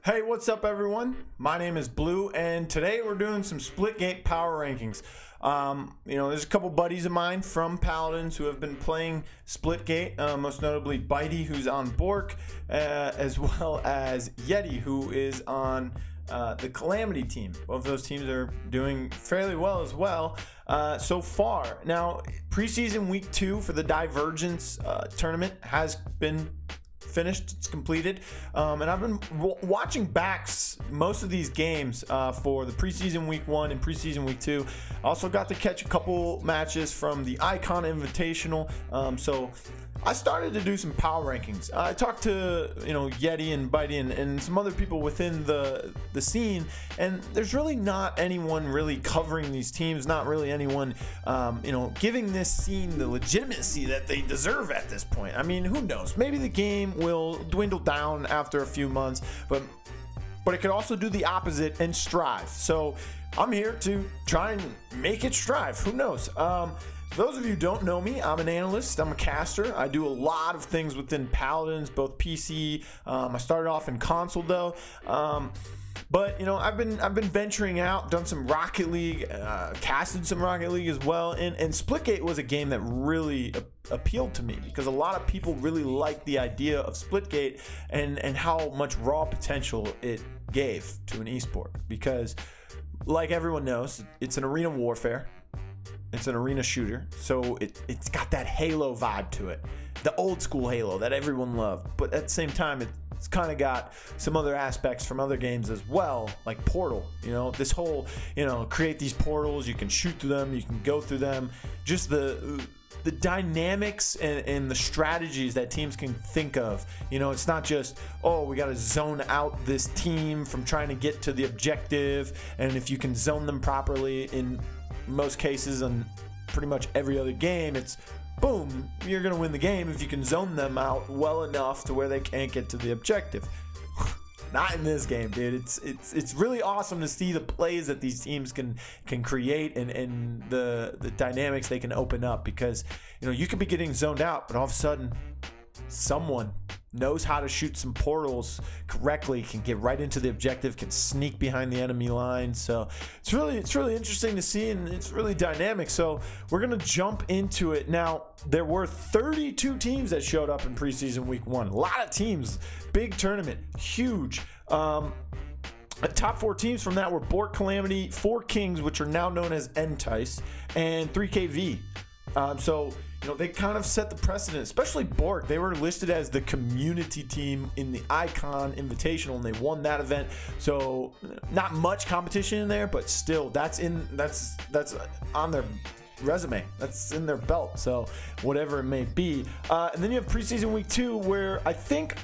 Hey, what's up everyone? My name is Blue and today we're doing some Splitgate power rankings. There's a couple buddies of mine from Paladins who have been playing Splitgate, most notably Bitey, who's on Bork, as well as Yeti, who is on the Calamity team. Both of those teams are doing fairly well as well so far. Now, preseason week 2 for the Divergence tournament has been finished. It's completed, and I've been watching backs most of these games for the preseason week 1 and preseason week 2. Also got to catch a couple matches from the Icon Invitational, so I started to do some power rankings. I talked to Yeti and Bitey and some other people within the scene, and there's really not anyone really covering these teams, not really anyone giving this scene the legitimacy that they deserve at this point. I mean, who knows? Maybe the game will dwindle down after a few months, but it could also do the opposite and strive. So I'm here to try and make it strive. Who knows? For those of you who don't know me, I'm an analyst, I'm a caster. I do a lot of things within Paladins, both PC. I started off in console though. But I've been venturing out, done some Rocket League, casted some Rocket League as well, and Splitgate was a game that really appealed to me because a lot of people really liked the idea of Splitgate and how much raw potential it gave to an esport. Because, like everyone knows, it's an arena warfare. It's an arena shooter, so it's got that Halo vibe to it, the old school Halo that everyone loved. But at the same time, it's kind of got some other aspects from other games as well, like Portal. This whole create these portals, you can shoot through them, you can go through them. Just the dynamics and the strategies that teams can think of. It's not just, oh, we got to zone out this team from trying to get to the objective, and if you can zone them properly in most cases and pretty much every other game, it's boom, you're gonna win the game if you can zone them out well enough to where they can't get to the objective. Not in this game, dude. It's really awesome to see the plays that these teams can create and the dynamics they can open up, because you could be getting zoned out, but all of a sudden someone knows how to shoot some portals correctly, can get right into the objective, can sneak behind the enemy line. So it's really interesting to see, and it's really dynamic. So we're gonna jump into it now. There were 32 teams that showed up in preseason week 1. A lot of teams, big tournament, huge. The top 4 teams from that were Bork, Calamity, 4 Kings, which are now known as Entice, and 3KV. They kind of set the precedent, especially Bork. They were listed as the community team in the Icon Invitational, and they won that event. So not much competition in there, but still, that's on their resume. That's in their belt. So whatever it may be. And then you have preseason week 2, where I think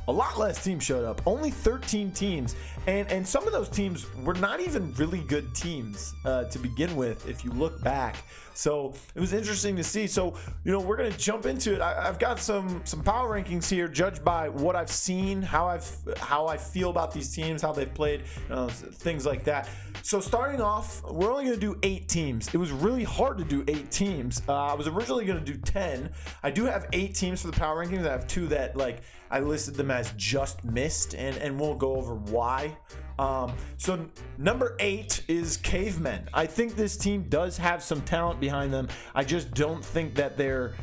a lot less teams showed up, only 13 teams, and some of those teams were not even really good teams to begin with if you look back. So it was interesting to see. So we're gonna jump into it. I've got some power rankings here, judged by what I've seen, how I feel about these teams, how they've played, things like that. So starting off, we're only gonna do 8 teams. It was really hard to do 8 teams. I was originally gonna do 10. I do have 8 teams for the power rankings. I have 2 that I listed them as just missed, and we'll go over why. So number 8 is Cavemen. I think this team does have some talent behind them. I just don't think that they're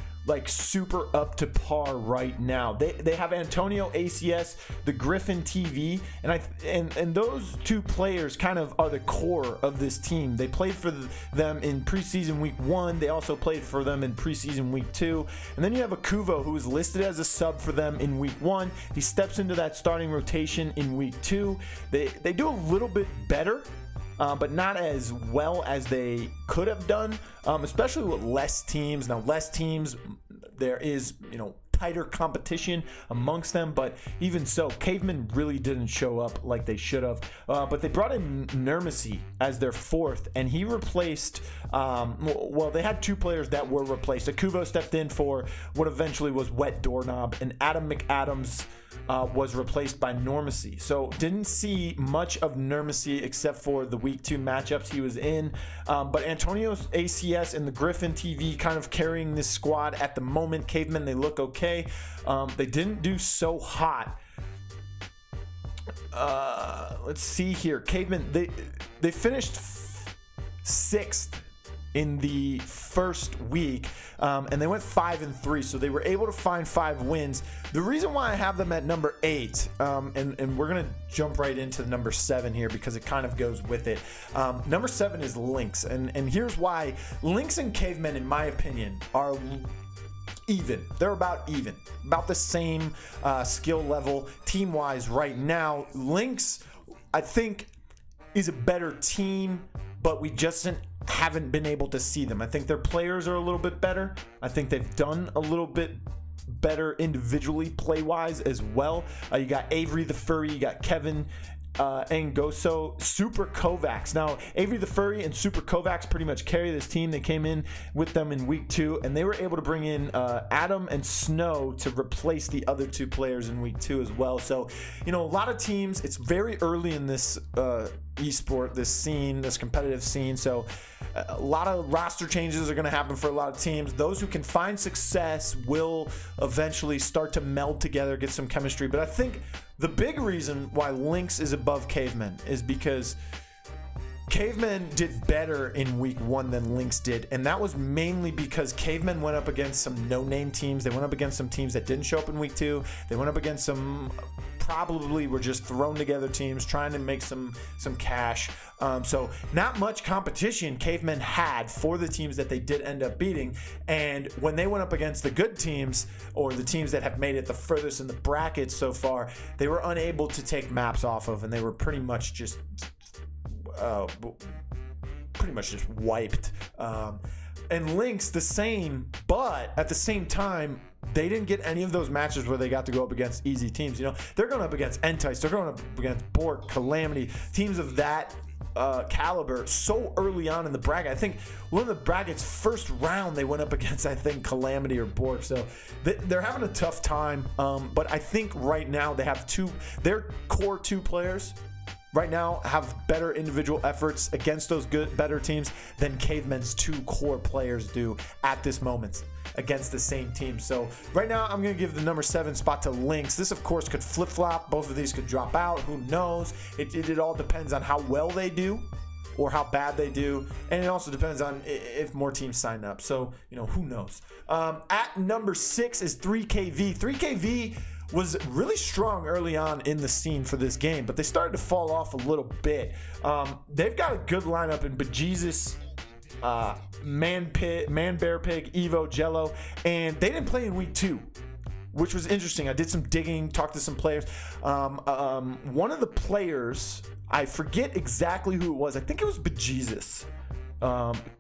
super up to par right now. They have Antonio ACS, the Griffin TV, and those 2 players kind of are the core of this team. They played for them in preseason week 1. They also played for them in preseason week 2. And then you have Akuvo, who is listed as a sub for them in week 1. He steps into that starting rotation in week 2. They do a little bit better, but not as well as they could have done, especially with less teams. Now, less teams, there is, tighter competition amongst them, but even so, Cavemen really didn't show up like they should have. But they brought in Nermacy as their 4th, and he replaced, they had 2 players that were replaced. Akuvo stepped in for what eventually was Wet Doorknob, and Adam McAdams was replaced by Normacy. So didn't see much of Normacy except for the week 2 matchups he was in. But Antonio's ACS and the Griffin TV kind of carrying this squad at the moment. Cavemen, they look okay. They didn't do so hot let's see here. Cavemen, they finished 6th in the first week, and they went 5-3, so they were able to find 5 wins. The reason why I have them at number 8, and we're gonna jump right into the number 7 here because it kind of goes with it. Number 7 is Lynx, and here's why. Lynx and Cavemen, in my opinion, are even. They're about even, about the same skill level team-wise right now. Lynx, I think, is a better team, but we just haven't been able to see them. I think their players are a little bit better. I think they've done a little bit better individually play-wise as well. You got Avery the Furry, you got Kevin Ngoso, Super Kovacs. Now, Avery the Furry and Super Kovacs pretty much carry this team. They came in with them in week 2, and they were able to bring in Adam and Snow to replace the other 2 players in week 2 as well. So, a lot of teams, it's very early in this esport, this scene, this competitive scene. So a lot of roster changes are going to happen for a lot of teams. Those who can find success will eventually start to meld together, get some chemistry. But I think the big reason why Lynx is above Cavemen is because Cavemen did better in week 1 than Lynx did, and that was mainly because Cavemen went up against some no-name teams. They went up against some teams that didn't show up in week 2. They went up against some probably were just thrown together teams trying to make some cash. So not much competition Cavemen had for the teams that they did end up beating. And when they went up against the good teams, or the teams that have made it the furthest in the bracket so far, they were unable to take maps off of, and they were pretty much just wiped. And Lynx the same, but at the same time, they didn't get any of those matches where they got to go up against easy teams. They're going up against Entice, they're going up against Bork, Calamity, teams of that caliber so early on in the bracket. I think one of the bracket's first round they went up against, I think, Calamity or Bork. So they're having a tough time. But I think right now they have their core 2 players right now have better individual efforts against those better teams than Cavemen's 2 core players do at this moment against the same team. So right now I'm going to give the number 7 spot to Lynx. This, of course, could flip-flop. Both of these could drop out. Who knows? It all depends on how well they do or how bad they do. And it also depends on if more teams sign up. So, who knows? At number 6 is 3KV. 3KV was really strong early on in the scene for this game, but they started to fall off a little bit. They've got a good lineup in Bejesus, Man Bear Pig, Evo, Jello, and they didn't play in week 2, which was interesting. I did some digging, talked to some players. One of the players, I forget exactly who it was. I think it was Bejesus.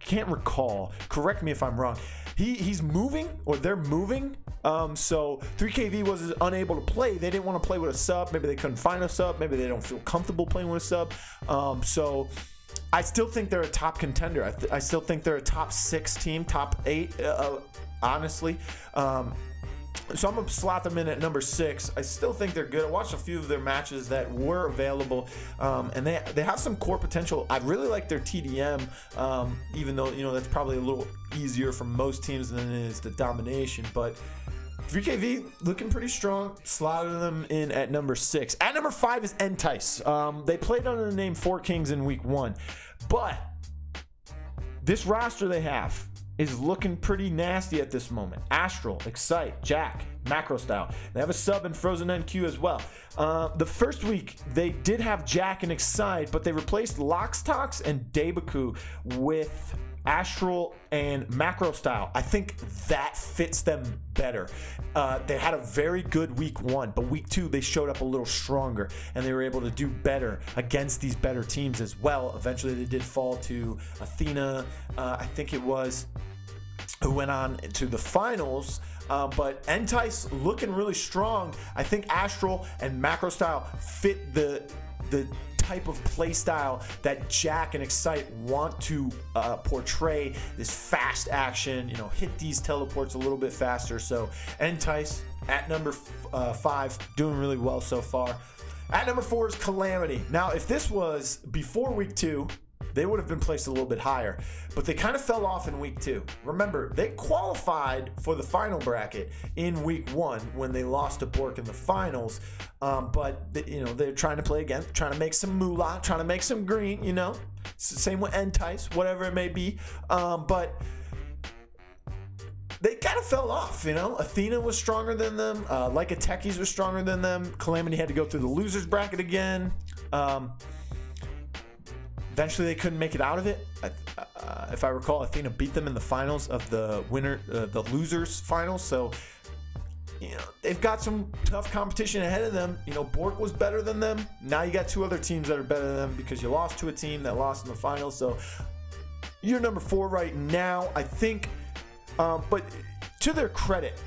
Can't recall. Correct me if I'm wrong. He's moving, or they're moving. So 3KV was unable to play. They didn't want to play with a sub. Maybe they couldn't find a sub. Maybe they don't feel comfortable playing with a sub. So I still think they're a top contender. I still think they're a top 6 team, top 8, honestly. So I'm going to slot them in at number 6. I still think they're good. I watched a few of their matches that were available, and they have some core potential. I really like their TDM, even though, that's probably a little easier for most teams than it is the domination. But 3KV looking pretty strong. Slotted them in at number 6. At number 5 is Entice. They played under the name 4 Kings in week 1. But this roster they have is looking pretty nasty at this moment. Astral, Excite, Jack, Macro Style. They have a sub in Frozen NQ as well. The first week, they did have Jack and Excite, but they replaced Loxtox and Debaku with Astral and Macro Style. I think that fits them better. They had a very good week 1, but week 2 they showed up a little stronger, and they were able to do better against these better teams as well. Eventually they did fall to Athena, I think it was, who went on to the finals. But Entice looking really strong. I think Astral and Macro Style fit the type of play style that Jack and Excite want to portray. This fast action, hit these teleports a little bit faster. So Entice at number 5, doing really well so far. At number 4 is Calamity. Now, if this was before week 2, they would have been placed a little bit higher. But they kind of fell off in week 2. Remember, they qualified for the final bracket in week 1 when they lost to Bork in the finals. But they're trying to play again, trying to make some moolah, trying to make some green. Same with Entice, whatever it may be. But they kind of fell off, Athena was stronger than them. Like a Techies was stronger than them. Calamity had to go through the losers bracket again. Eventually, they couldn't make it out of it. If I recall, Athena beat them in the finals of the losers finals. So, they've got some tough competition ahead of them. Bork was better than them. Now you got 2 other teams that are better than them because you lost to a team that lost in the finals. So, you're number 4 right now, I think. But to their credit,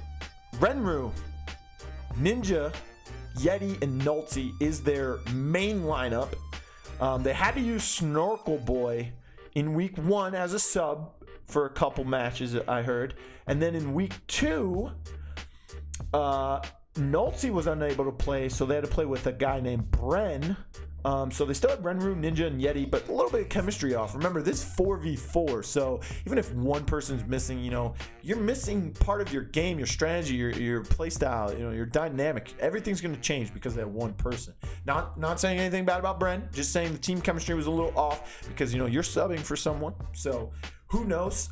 Renru, Ninja, Yeti, and Nulty is their main lineup. They had to use Snorkel Boy in week 1 as a sub for a couple matches, I heard. And then in week 2, Nulty was unable to play, so they had to play with a guy named Bren. So they still had Renru, Ninja, and Yeti, but a little bit of chemistry off. Remember, this is 4v4, so even if one person's missing, you're missing part of your game, your strategy, your play style, your dynamic. Everything's going to change because of that one person. Not saying anything bad about Bren, just saying the team chemistry was a little off because, you're subbing for someone. So who knows?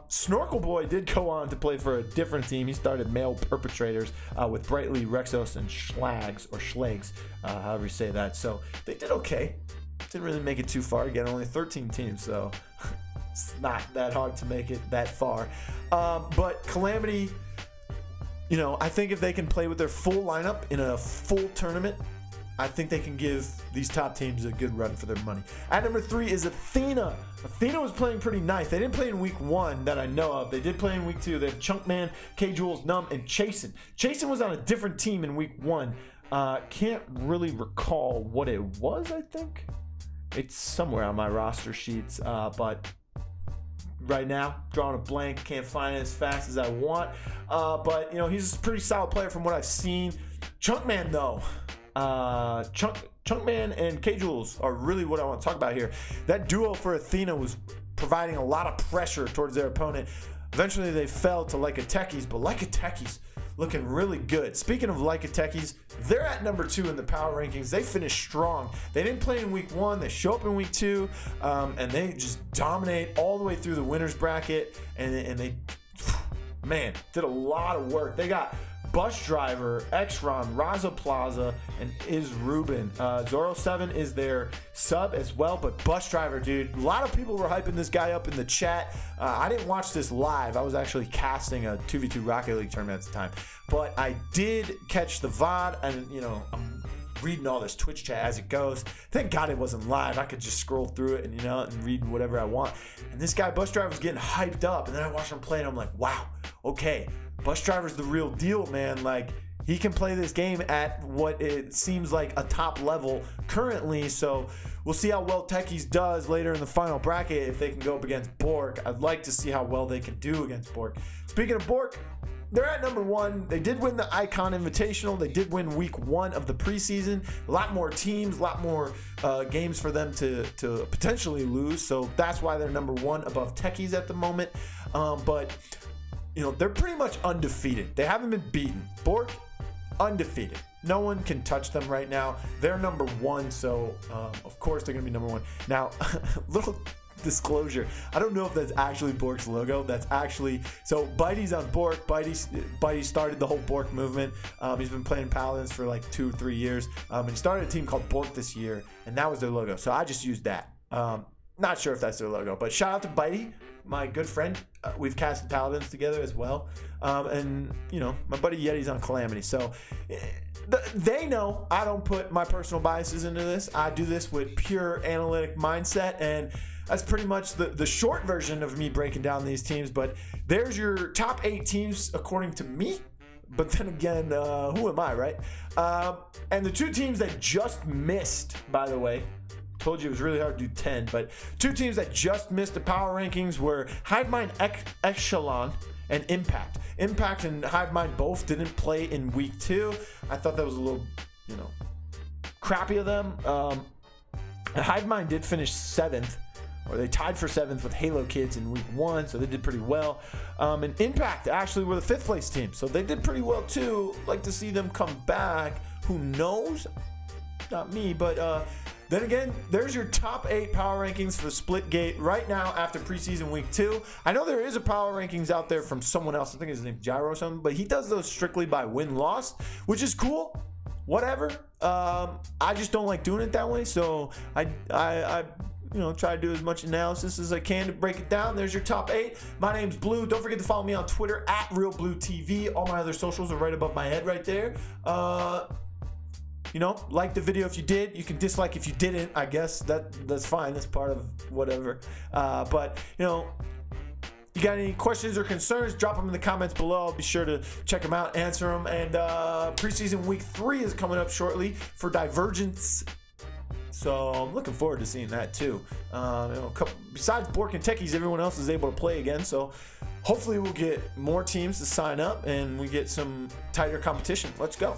Snorkel Boy did go on to play for a different team. He started Male Perpetrators with Brightly, Rexos, and Schlags, however you say that. So they did okay. Didn't really make it too far. Again, only 13 teams, so it's not that hard to make it that far. But Calamity, I think if they can play with their full lineup in a full tournament, I think they can give these top teams a good run for their money. At number 3 is Athena. Athena was playing pretty nice. They didn't play in week 1 that I know of. They did play in week 2. They have Chunkman, K-Jules, Numb, and Chasen. Chasen was on a different team in week 1. Can't really recall what it was, I think. It's somewhere on my roster sheets, but right now, drawing a blank. Can't find it as fast as I want. But, he's a pretty solid player from what I've seen. Chunkman, though. Chunkman and K-Jules are really what I want to talk about here. That duo for Athena was providing a lot of pressure towards their opponent. Eventually they fell to Like a Techies, but Like a Techies looking really good. Speaking of Like a Techies, they're at number 2 in the power rankings. They finished strong. They didn't play in week 1. They show up in week 2, and they just dominate all the way through the winners bracket, and they, man, did a lot of work. They got Bus Driver, Xron, Raza Plaza, and Is Ruben. Zoro 7 is their sub as well, but Bus Driver, dude, a lot of people were hyping this guy up in the chat. I didn't watch this live. I was actually casting a 2v2 Rocket League tournament at the time, but I did catch the VOD, and I'm reading all this Twitch chat as it goes. Thank God it wasn't live. I could just scroll through it and read whatever I want. And this guy Bus Driver was getting hyped up, and then I watched him play, and I'm like, wow, okay, Bus Driver's the real deal, man. Like, he can play this game at what it seems like a top level currently. So we'll see how well Techies does later in the final bracket if they can go up against Bork. I'd like to see how well they can do against Bork. Speaking of Bork, they're at number 1. They did win the Icon Invitational. They did win week 1 of the preseason. A lot more teams, a lot more games for them to potentially lose. So that's why they're number 1 above Techies at the moment. But they're pretty much undefeated. They haven't been beaten. Bork, undefeated. No one can touch them right now. They're number 1, so of course they're going to be number 1. Now, little disclosure. I don't know if that's actually Bork's logo. That's actually... So, Bitey's on Bork. Bitey started the whole Bork movement. He's been playing Paladins for like 2 or 3 years. And he started a team called Bork this year, and that was their logo. So, I just used that. Not sure if that's their logo, but shout out to Bitey, my good friend. We've casted Paladins together as well. And, my buddy Yeti's on Calamity. So, they know I don't put my personal biases into this. I do this with pure analytic mindset, and that's pretty much the short version of me breaking down these teams. But there's your top 8 teams according to me. But then again, who am I, right? And the 2 teams that just missed, by the way, told you it was really hard to do 10, but 2 teams that just missed the power rankings were Hivemind Echelon and Impact. Impact and Hivemind both didn't play in week 2. I thought that was a little, crappy of them. Hivemind did finish 7th, or they tied for 7th with Halo Kids in week 1, so they did pretty well. And Impact actually were the 5th place team, so they did pretty well too. Like to see them come back. Who knows? Not me, but then again, there's your top 8 power rankings for Splitgate right now after preseason week 2. I know there is a power rankings out there from someone else. I think his name's Gyro or something, but he does those strictly by win-loss, which is cool. Whatever. I just don't like doing it that way, so I try to do as much analysis as I can to break it down. There's your top 8. My name's Blue. Don't forget to follow me on Twitter at realBluTV. All my other socials are right above my head right there. Like the video if you did. You can dislike if you didn't. I guess that's fine. That's part of whatever. But you got any questions or concerns, drop them in the comments below. I'll be sure to check them out, answer them. And preseason week 3 is coming up shortly for Divergence. So I'm looking forward to seeing that too. Besides Bork and Techies, everyone else is able to play again. So hopefully we'll get more teams to sign up and we get some tighter competition. Let's go.